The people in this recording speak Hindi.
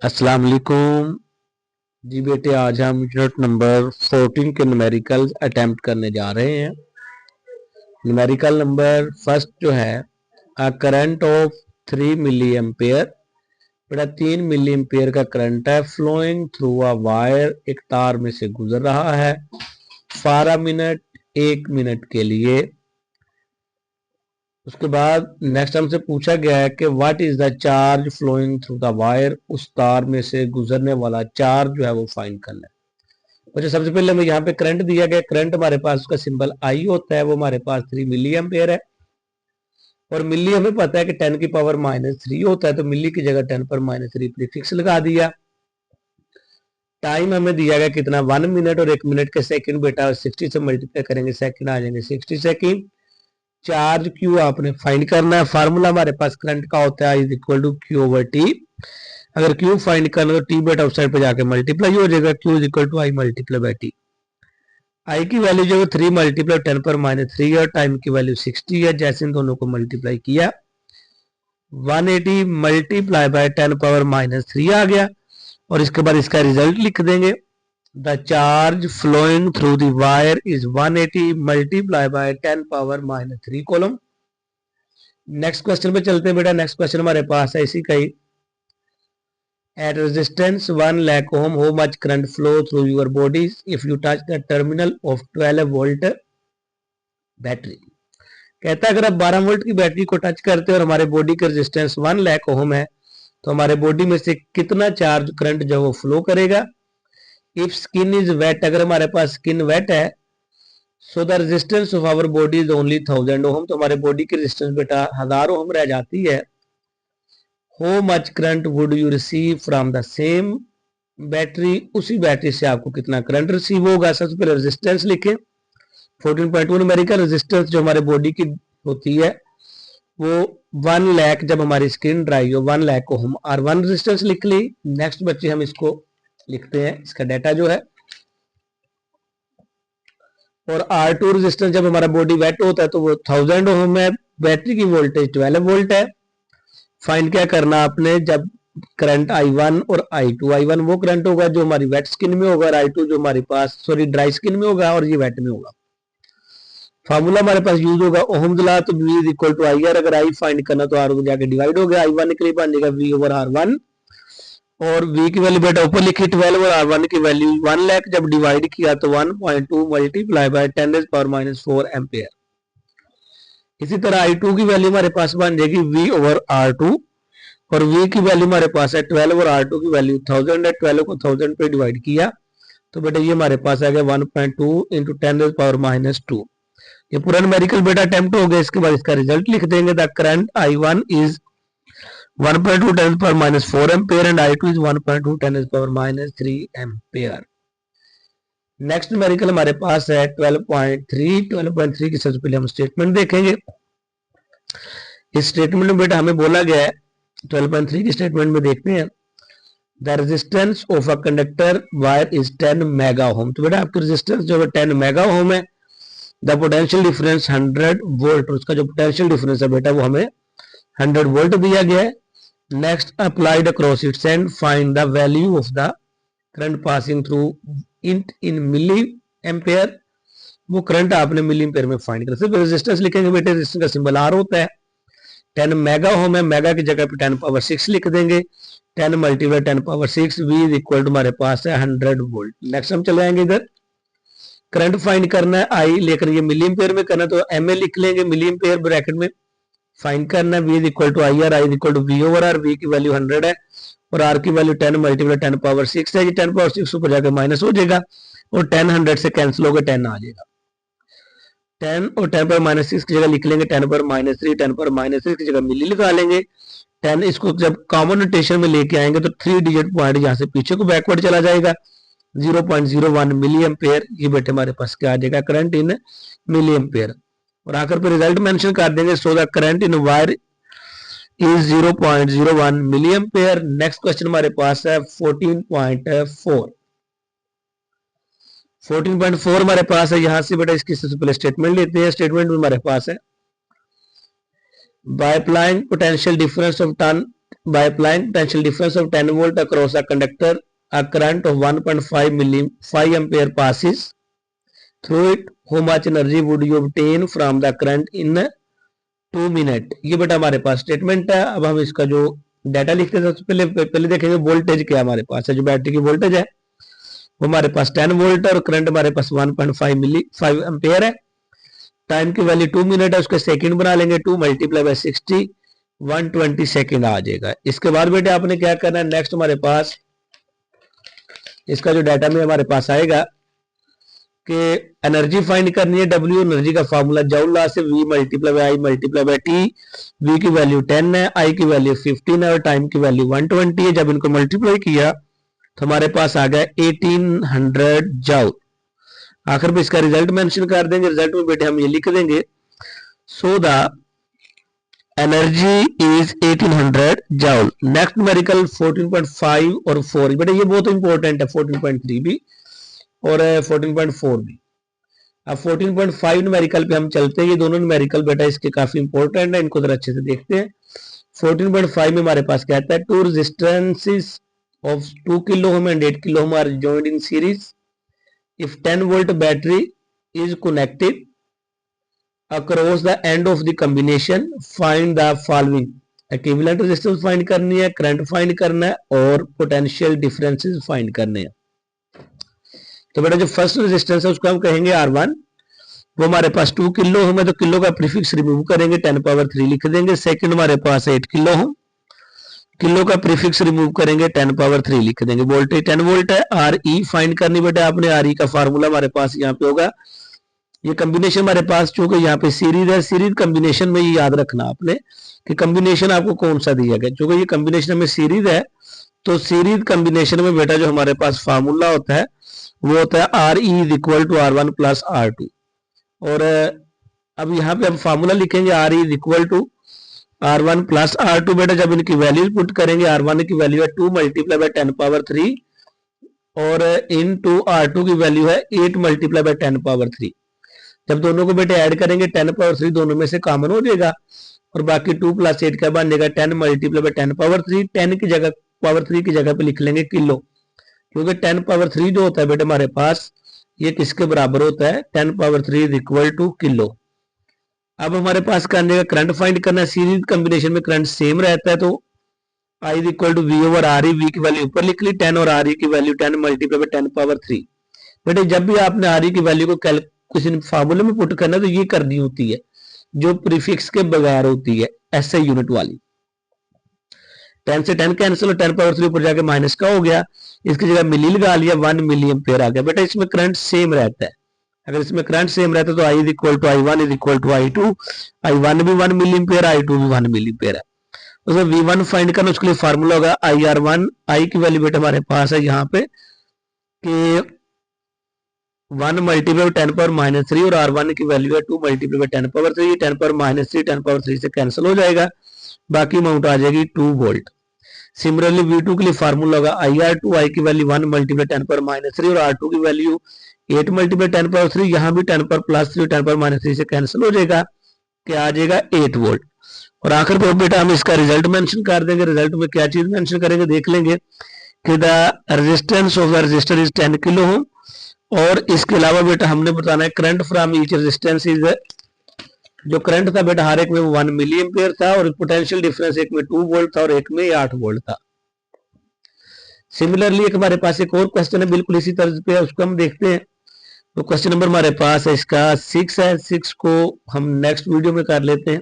अस्सलाम वालेकुम जी बेटे, आज हम यूनिट नंबर 14 के न्यूमेरिकल्स अटेम्प्ट करने जा रहे हैं। न्यूमेरिकल नंबर फर्स्ट जो है, a current of 3 milli ampere. बेटा 3 मिली एम्पेयर का करंट है, फ्लोइंग थ्रू अ वायर, एक तार में से गुजर रहा है, फॉर अ मिनट, 1 मिनट के लिए। उसके बाद नेक्स्ट हमसे पूछा गया है कि what is the charge flowing through the wire, उस तार में से गुजरने वाला चार्ज जो है वो फाइंड करना है। अच्छा, सबसे पहले हमें यहाँ पे करंट दिया गया, करंट हमारे पास उसका सिंबल आई होता है, वो हमारे पास 3 मिली एम्पेयर है। और मिली हमें पता है कि 10 की पावर -3 होता है, तो मिली की जगह 10 पर -3 प्रीफिक्स लगा दिया। टाइम हमें दिया गया कितना, 1 मिनट, और 1 मिनट के सेकंड बेटा 60 से मल्टीप्लाई करेंगे, सेकंड आ जाएंगे 60 सेकंड। चार्ज क्यू आपने फाइंड करना है। फार्मूला हमारे पास करंट का होता है is equal to Q over T. अगर क्यू फाइंड करना तो टी बेटा उस साइड पे जाके मल्टीप्लाई हो जाएगा, Q is equal to I multiply by T. I की वैल्यू जो है 3 मल्टीप्लाई 10 पर -3 है, और टाइम की वैल्यू 60 है। जैसे इन दोनों को मल्टीप्लाई किया, 180 मल्टीप्लाई बाय 10 पावर -3 आ गया, और इसके बाद इसका रिजल्ट लिख देंगे। The charge flowing through the wire is 180 multiply by 10 power -3 coulomb. Next question पे चलते हैं बेटा। नेक्स्ट क्वेश्चन हमारे पास है इसी का ही। At resistance 1 lakh ohm, how much current flow through your bodies if you touch the terminal of 12 volt battery. कहता है अगर आप 12 वोल्ट की बैटरी को टच करते हैं और हमारे बॉडी का रेजिस्टेंस 1 लाख ओम है, तो हमारे बॉडी में से कितना चार्ज करंट जो वो फ्लो करेगा। इफ स्किन इज वेट, अगर हमारे पास स्किन वेट है, so the resistance of our body is only 1000 ohm, तो हमारे बॉडी की रेजिस्टेंस बेटा 1000 ओम रह जाती है। How much current would you receive from the same battery, उसी बैटरी से आपको कितना करंट रिसीव होगा। सबसे पहले रेजिस्टेंस लिखें। 14.1 न्यूमेरिकल रेजिस्टेंस जो हमारे बॉडी की होती है वो 1 लाख, जब हमारी स्किन ड्राई हो 1 लाख ओम, R1 रेजिस्टेंस लिख ली। नेक्स्ट बच्चे हम इसको लिखते हैं, इसका डाटा जो है। और R2 रेजिस्टेंस जब हमारा बॉडी वेट होता है तो वो 1000 ओम है, बैटरी की वोल्टेज 12 वोल्ट है। फाइंड क्या करना आपने, जब करंट I1 और I2, I1 वो करंट होगा जो हमारी वेट स्किन में होगा, और I2 जो हमारे पास ड्राई स्किन में होगा, और ये वेट में होगा। फार्मूला हमारे पास यूज होगा ओहम्स लॉ, तो V is equal to I R. अगर I फाइंड करना तो R जाके डिवाइड हो गया, I1 के लिए बन जाएगा V ओवर R1, और V की वैल्यू बेटा ऊपर लिखी 12 और R1 की वैल्यू 1 लाख, जब डिवाइड किया तो 1.2 मल्टीप्लाई बाय 10⁻⁴ एम्पेयर। इसी तरह I2 की वैल्यू हमारे पास बन जाएगी V ओवर R2, और V की वैल्यू हमारे पास है 12 और R2 की वैल्यू 1000 है। 12 को 1000 पे डिवाइड किया तो बेटा ये हमारे पास आ गया 1.2 इंटू 10⁻⁻²। ये पूरा न्यूमेरिकल बेटा अटेम्प्ट हो गया। इसके बाद इसका रिजल्ट लिख देंगे। The current I1 is 1.2 10⁻⁴ ampere and I2 is 1.2 10⁻³ ampere. Next numerical हमारे पास है 12.3। 12.3 की सबसे पहले हम स्टेटमेंट देखेंगे। इस स्टेटमेंट में बेटा हमें बोला गया है, 12.3 की स्टेटमेंट में देखते हैं, the resistance of a conductor wire is 10 mega ohm. तो बेटा आपकी रेजिस्टेंस जो है 10 मेगा ओम है। द पोटेंशियल डिफरेंस 100 वोल्ट, उसका जो पोटेंशियल डिफरेंस है बेटा वो हमें 100 वोल्ट दिया गया है। Next, applied across its end find the value of the current passing through it in milli ampere. वो करंट आपने मिली एम्पेयर में फाइंड करना। सिर्फ रेजिस्टेंस लिखेंगे बेटे, रेजिस्टेंस का सिंबल आर होता है। 10 मेगा ओम है, मेगा की जगह पे 10⁻⁶ लिख देंगे। 10 multiply 10⁻⁶, V is equal to हमारे पास है 100 वोल्ट। नेक्स्ट हम चले जाएंगे इधर, करंट फाइंड करना है I लेकर, ये मिली एम्पेयर में करना तो MA लिख लेंगे, मिली एम्पेयर ब्रैकेट में फाइंड करना है। V is equal to I R, I is equal to V over R। V की वैल्यू 100 है और R की वैल्यू 10 मल्टीप्लाई 10⁻⁶ है। ये 10⁻⁶ ऊपर जाकर माइनस हो जाएगा, और 10 100 से कैंसिल होकर 10 आ जाएगा। 10 और 10⁻⁶ की जगह लिख लेंगे 10⁻⁻3, 10⁻�6 की जगह मिली लगा लेंगे। 10 इसको जब कॉमन नोटेशन में लेके आएंगे तो 3 डिजिट पॉइंट यहाँ से पीछे को बैकवर्ड चला जाएगा, 0.01 मिली एम्पेयर। ये बेटे हमारे पास क्या आ जाएगा, करंट इन मिली एम्पेयर। और आखिर पे रिजल्ट मेंशन कर देंगे, so the current in wire is 0.01 milli ampere. Next question हमारे पास है 14.4। 14.4 हमारे पास है, यहां से बेटा इसकी सबसे पहले स्टेटमेंट लेते हैं। स्टेटमेंट में हमारे पास है, by applying potential difference of turn by applying potential difference of 10 volt across a conductor, a current of 1.5 ampere passes through it. How much energy would you obtain from the current in 2 minute? ये बेटा हमारे पास स्टेटमेंट है। अब हम इसका जो डाटा लिखते हैं सबसे पहले देखेंगे वोल्टेज क्या हमारे पास है। जो बैटरी की वोल्टेज है वो हमारे पास 10 वोल्ट है और करंट हमारे पास 1.5 एम्पेयर है। टाइम की वैल्यू 2 मिनट है, उसके सेकंड बना लेंगे 2 मल्टीप्लाई बाय 60, 120 सेकंड आ जाएगा। इसके बाद बेटे आपने क्या करना है, नेक्स्ट हमारे पास इसका जो डाटा में हमारे पास आएगा कि एनर्जी फाइंड करनी है। डब्ल्यू एनर्जी का फार्मूला जूल लॉ से V multiply by I multiply by T। V की वैल्यू 10 है, I की वैल्यू 15 है और टाइम की वैल्यू 120 है। जब इनको मल्टीप्लाई किया तो हमारे पास आ गया 1800 जूल। आखिर में इसका रिजल्ट मेंशन कर देंगे। रिजल्ट में बेटे हम ये लिख देंगे, so the energy is 1800 joule. Next numerical 14.5 और 4, बेटे ये बहुत इंपॉर्टेंट है, 14.3 भी और 14.4 भी। अब 14.5 न्यूमेरिकल पे हम चलते हैं। ये दोनों न्यूमेरिकल बेटा इसके काफी इंपॉर्टेंट है, इनको जरा अच्छे से देखते हैं। 14.5 में हमारे पास कहता है to resistances of 2 kilo ohm and 8 kilo ohm are joined in series. If 10 volt battery is connected across the end of the combination, find the following. Equivalent resistance find करनी है, करंट फाइंड करना है और पोटेंशियल डिफरेंसेस फाइंड करने हैं। तो बेटा जो फर्स्ट रेजिस्टेंस है उसको हम कहेंगे R1, वो हमारे पास 2 किलो ओम है तो किलो का प्रीफिक्स रिमूव करेंगे, 10 पावर 3 लिख देंगे। सेकंड हमारे पास 8 किलो ओम, किलो का प्रीफिक्स रिमूव करेंगे, 10 पावर 3 लिख देंगे। वोल्टेज 10 वोल्ट है। आर ई फाइंड करनी बेटा आपने। आर ई का फार्मूला हमारे पास यहाँ पे होगा। ये कॉम्बिनेशन हमारे पास चूंकि यहाँ पे सीरीज है, सीरीज कॉम्बिनेशन में ये याद रखना आपने कि कॉम्बिनेशन आपको कौन सा दिया गया। चूंकि ये कॉम्बिनेशन में सीरीज है तो सीरीज कॉम्बिनेशन में बेटा जो हमारे पास फार्मूला होता है वो होता है R E is equal to R1 plus R2। और अब यहाँ पे हम फार्मूला लिखेंगे R E is equal to R1 plus R2। बेटा जब इनकी वैल्यूज पुट करेंगे, R1 की वैल्यू है 2 मल्टीप्लाई बाय 10 पावर 3 और इन टू R2 की वैल्यू है 8 मल्टीप्लाई बाय 10 पावर 3। जब दोनों को बेटे ऐड करेंगे 10 पावर 3 दोनों में से कॉमन हो जाएगा और बाकी 2 प्लस 8 का बन जाएगा 10 मल्टीप्लाई बाय 10 पावर 3। 10 की जगह पावर 3 की जगह पे लिख लेंगे किलो, क्योंकि 10 पावर 3 जो होता है बेटे हमारे पास ये किसके बराबर होता है, 10 power 3 is equal to kilo. अब हमारे पास करने का करंट फाइंड करना है। सीरीज कॉम्बिनेशन में करंट सेम रहता है तो I is equal to V over R E. V की वैल्यू ऊपर लिख ली 10 और आर ई की वैल्यू 10 मल्टीप्लाई बाय 10 पावर 3। बेटे जब भी आपने आर ई की वैल्यू को किसी फार्मूले में पुट करना है तो ये करनी होती है जो प्रीफिक्स के बगैर होती है, ऐसे यूनिट वाली। 10 से 10 कैंसिल और 10 पावर 3 ऊपर जाके माइनस का हो गया, इसकी जगह मिली लगा लिया, 1 मिली एम्पेयर आ गया। बेटा इसमें करंट सेम रहता है। अगर इसमें करंट सेम रहता है तो I is equal to I1 is equal to I2। I1 भी 1 मिली एम्पेयर, I2 भी 1 मिली एम्पेयर है। उसमें V1 फाइंड करना, उसके लिए फार्मूला होगा IR1। I की वैल्यू बेटा हमारे पास है यहाँ पे कि 1 मल्टीप्लाई 10 पावर माइनस 3 और R1 की वैल्यू है 2 multiply by 10 power 3। 10 power minus 3 10 power 3 से कैंसिल हो जाएगा, बाकी अमाउंट आ जाएगी 2 वोल्ट। सिमिलरली V2 के लिए फार्मूला होगा IR2। I की वैल्यू 1 मल्टीप्लाई 10 पावर माइनस 3 और R2 की वैल्यू 8 मल्टीप्लाई 10 पावर 3। यहाँ भी 10 पावर प्लस 3 10 पावर माइनस 3 से कैंसिल हो जाएगा, क्या आ जाएगा 8 वोल्ट। और आखिर पर बेटा हम इसका रिजल्ट मेंशन कर देंगे। रिजल्ट में क्या चीज मेंशन करेंगे देख लेंगे कि the resistance of the resistor is 10 kilo ohm. और इसके अलावा बेटा हमने बताना है current from each resistance is, जो करंट था बेटा हर एक में 1 मिली एम्पेयर था और पोटेंशियल डिफरेंस एक में 2 वोल्ट था और एक में 8 वोल्ट था। सिमिलरली एक हमारे पास एक और क्वेश्चन है बिल्कुल इसी तरह पे, उसको हम देखते हैं। तो क्वेश्चन नंबर हमारे पास है इसका 6 है। 6 को हम नेक्स्ट वीडियो में कर लेते हैं।